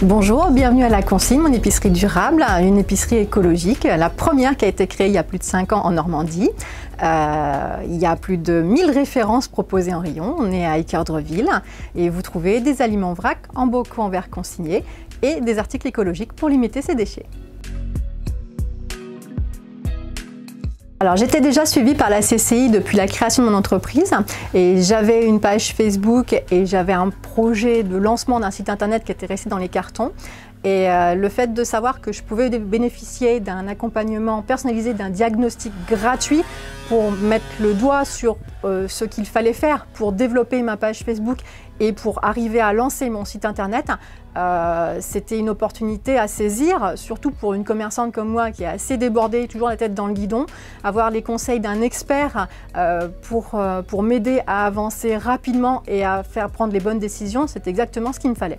Bonjour, bienvenue à La Consigne, mon épicerie durable, une épicerie écologique, la première qui a été créée il y a plus de 5 ans en Normandie. Il y a plus de 1000 références proposées en rayon, on est à Équeurdreville et vous trouvez des aliments vrac en bocaux en verre consigné et des articles écologiques pour limiter ses déchets. Alors j'étais déjà suivie par la CCI depuis la création de mon entreprise et j'avais une page Facebook et j'avais un projet de lancement d'un site internet qui était resté dans les cartons. Et le fait de savoir que je pouvais bénéficier d'un accompagnement personnalisé, d'un diagnostic gratuit pour mettre le doigt sur ce qu'il fallait faire pour développer ma page Facebook et pour arriver à lancer mon site internet, c'était une opportunité à saisir, surtout pour une commerçante comme moi qui est assez débordée, toujours la tête dans le guidon. Avoir les conseils d'un expert pour m'aider à avancer rapidement et à faire prendre les bonnes décisions, c'est exactement ce qu'il me fallait.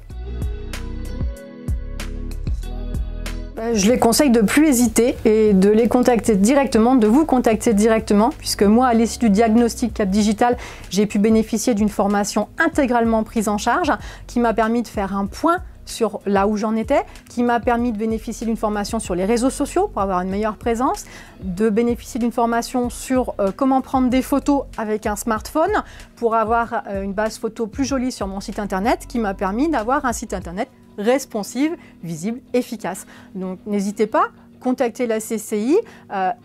Je les conseille de ne plus hésiter et de les contacter directement, de vous contacter directement, puisque moi, à l'issue du diagnostic Cap Digital, j'ai pu bénéficier d'une formation intégralement prise en charge qui m'a permis de faire un point sur là où j'en étais, qui m'a permis de bénéficier d'une formation sur les réseaux sociaux pour avoir une meilleure présence, de bénéficier d'une formation sur comment prendre des photos avec un smartphone pour avoir une base photo plus jolie sur mon site internet, qui m'a permis d'avoir un site internet responsive, visible, efficace. Donc n'hésitez pas, contactez la CCI,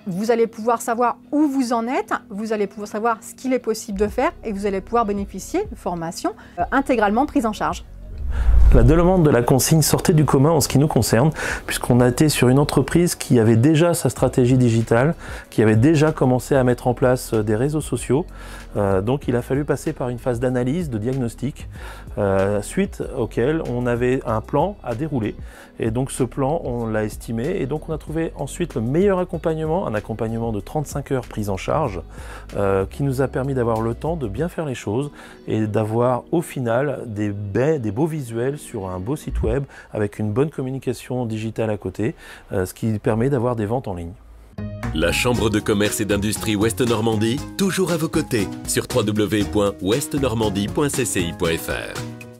vous allez pouvoir savoir où vous en êtes, vous allez pouvoir savoir ce qu'il est possible de faire et vous allez pouvoir bénéficier de formations intégralement prises en charge. La demande de la consigne sortait du commun en ce qui nous concerne, puisqu'on a été sur une entreprise qui avait déjà sa stratégie digitale, qui avait déjà commencé à mettre en place des réseaux sociaux. Donc il a fallu passer par une phase d'analyse, de diagnostic, suite auquel on avait un plan à dérouler. Et donc ce plan, on l'a estimé et donc on a trouvé ensuite le meilleur accompagnement, un accompagnement de 35 heures prise en charge, qui nous a permis d'avoir le temps de bien faire les choses et d'avoir au final des beaux visuels sur un beau site web avec une bonne communication digitale à côté, ce qui permet d'avoir des ventes en ligne. La Chambre de commerce et d'industrie Ouest Normandie, toujours à vos côtés sur www.ouestnormandie.cci.fr.